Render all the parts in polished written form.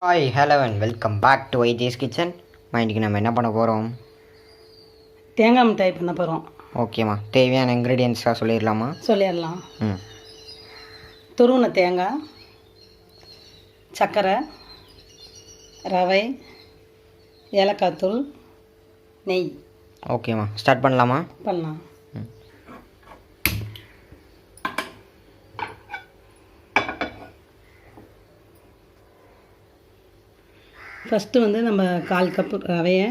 Hi hello and welcome back to ஐஜேஸ் kitchen. இன்றைக்கி நம்ம என்ன பண்ண போகிறோம்? தேங்காய் மிட்டாய் பண்ண போகிறோம். ஓகேம்மா, தேவையான இன்க்ரீடியன்ட்ஸாக சொல்லிடலாமா? சொல்லிடலாம். துருவின தேங்காய், சர்க்கரை, ரவை, ஏலக்காய் தூள், நெய். ஓகேம்மா, ஸ்டார்ட் பண்ணலாமா? பண்ணலாம். ஃபஸ்ட்டு நம்ம 1/4 கப்பு ரவையை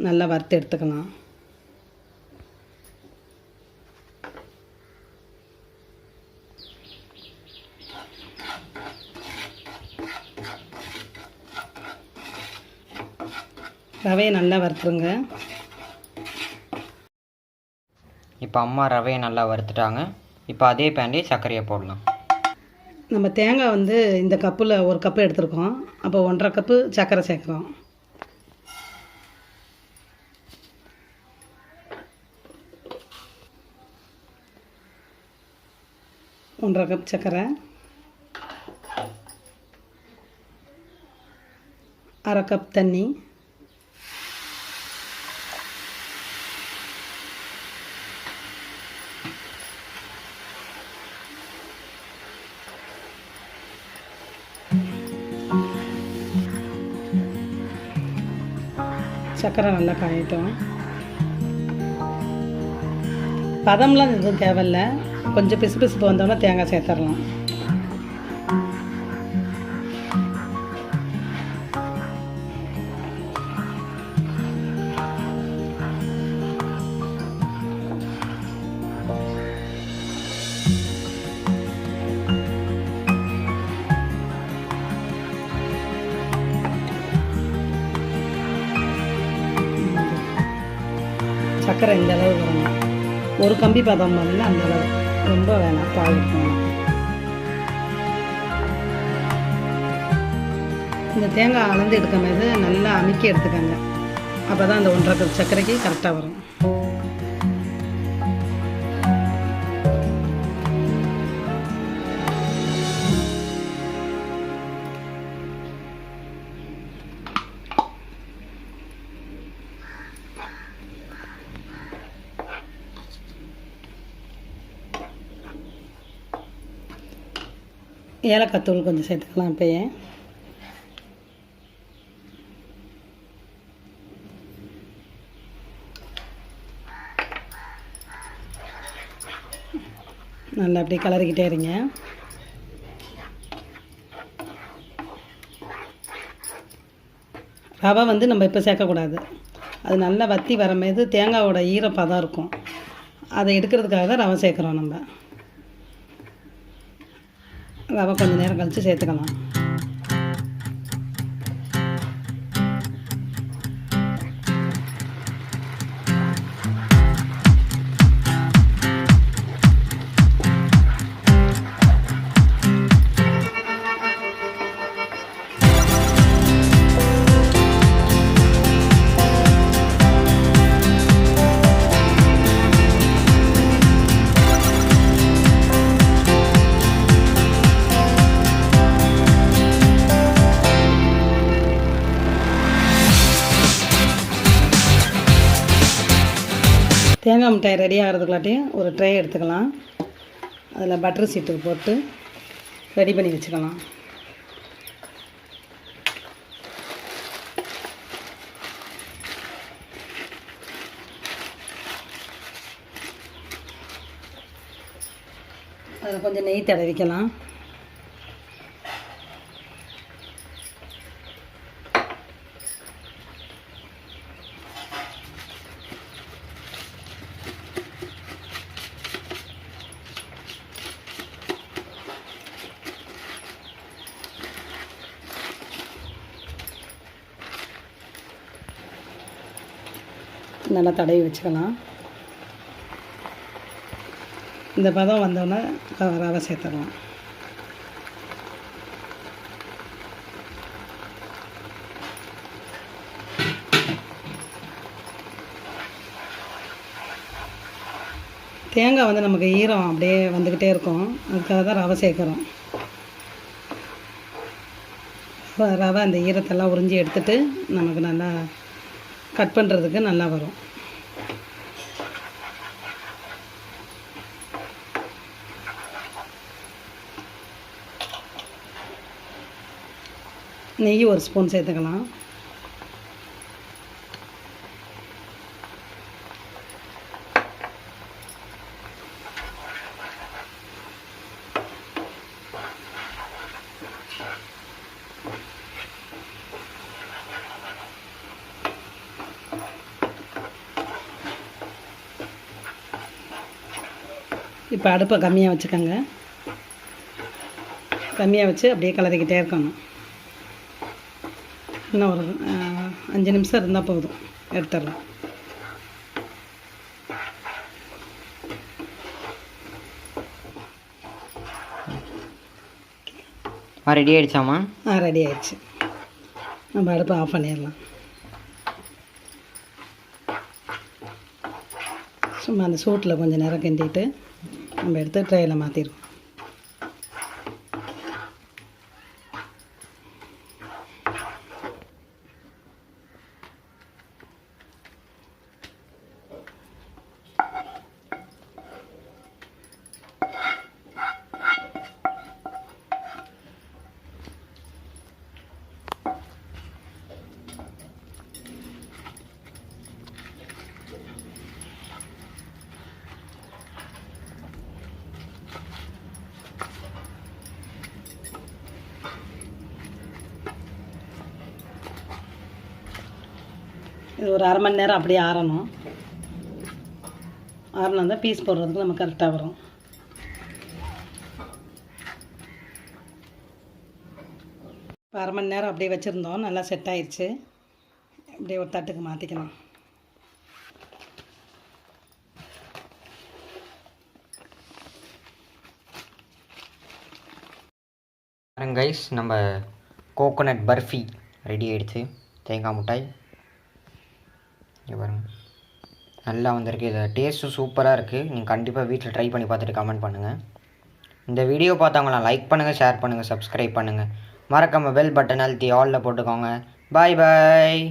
நல்லா வறுத்து எடுத்துக்கலாம். ரவையை நல்லா வறுத்துருங்க. இப்போ அம்மா ரவையை நல்லா வறுத்துட்டாங்க. இப்போ அதே பேன்லேயே சர்க்கரையை போடலாம். நம்ம தேங்காய் இந்த கப்பில் 1 கப்பு எடுத்துருக்கோம். அப்போ 1.5 கப்பு சர்க்கரை சேர்க்குறோம். ஒன்றரை கப் சர்க்கரை, 1/2 கப் தண்ணி, சர்க்கரை நல்லா காயட்டும். பதம்லாம் எதுவும் தேவையில்ல. கொஞ்சம் பிசு பிசுப்பு வந்தோன்னா தேங்காய் சேர்த்துடலாம். சர்க்கரை இந்த அளவு வரணும். ஒரு கம்பி பதம் பண்ணல, அந்த அளவு. ரொம்ப வேணாம், பால் வேணாம். இந்த தேங்காய் அளந்து எடுக்கும் போது நல்லா அமுக்கி எடுத்துக்கோங்க. அப்போ தான் அந்த 1.5 கப் சர்க்கரைக்கு கரெக்டாக வரும். ஏலக்காய் தூள் கொஞ்சம் சேர்த்துக்கலாம். இப்போயே நல்லா அப்படியே கலரிக்கிட்டே இருங்க. ரவை நம்ம இப்போ சேர்க்கக்கூடாது. அது நல்லா வற்றி வரும்போது தேங்காயோட ஈரப்பதம் இருக்கும். அதை எடுக்கிறதுக்காக தான் ரவை சேர்க்குறோம். நம்ம ரவை கொஞ்சம் நேரம் கழித்து சேர்த்துக்கலாம். தேங்காய் மிட்டாய் ரெடி ஆகிறதுக்குள்ளாட்டியும் ஒரு ட்ரே எடுத்துக்கலாம். அதில் பட்டர் சீட்டு போட்டு ரெடி பண்ணி வச்சுக்கலாம். அதில் கொஞ்சம் நெய் தடவிக்கலாம். நல்லா தடவி வச்சுக்கலாம். இந்த பதம் வந்தோடனே ரவை சேர்த்துடலாம். தேங்காய் நமக்கு ஈரம் அப்படியே வந்துக்கிட்டே இருக்கும். அதுக்காக தான் ரவை சேர்க்குறோம். ரவை அந்த ஈரத்தெல்லாம் உறிஞ்சி எடுத்துட்டு நமக்கு நல்லா கட் பண்ணுறதுக்கு நல்லா வரும். நெய் 1 ஸ்பூன் சேர்த்துக்கலாம். இப்போ அடுப்பை கம்மியாக வச்சுக்கோங்க. கம்மியாக வச்சு அப்படியே கிளறிக்கிட்டே இருக்கணும். இன்னும் ஒரு 5 நிமிஷம் இருந்தால் போதும், எடுத்துடலாம். ரெடி ஆகிடுச்சாம்மா? ரெடி ஆயிடுச்சு. நம்ம அடுப்பை ஆஃப் பண்ணிடலாம். சும்மா அந்த சூட்டில் கொஞ்சம் நேரம் கிண்டிட்டு நம்ம எடுத்து ட்ரையில் மாற்றிடுவோம். இது ஒரு 1/2 மணி நேரம் அப்படியே ஆறணும். ஆறினா தான் பீஸ் போடுறதுக்கு நமக்கு கரெக்டாக வரும். இப்போ 1/2 மணி நேரம் அப்படியே வச்சுருந்தோம், நல்லா செட் ஆயிடுச்சு. அப்படியே ஒரு தட்டுக்கு மாற்றிக்கலாம். கைஸ், நம்ம கோகோனட் பர்ஃபி ரெடி ஆகிடுச்சு. தேங்காய் மிட்டாய் இங்கே பாருங்கள், நல்லா வந்திருக்கு. இது டேஸ்ட்டும் சூப்பராக இருக்குது. நீங்கள் கண்டிப்பாக வீட்டில் ட்ரை பண்ணி பார்த்துட்டு கமெண்ட் பண்ணுங்கள். இந்த வீடியோ பார்த்தவங்களாம் லைக் பண்ணுங்கள், ஷேர் பண்ணுங்கள், சப்ஸ்கிரைப் பண்ணுங்கள். மறக்காமல் பெல் பட்டன் அழுத்தி ஆலில் போட்டுக்கோங்க. பாய் பாய்.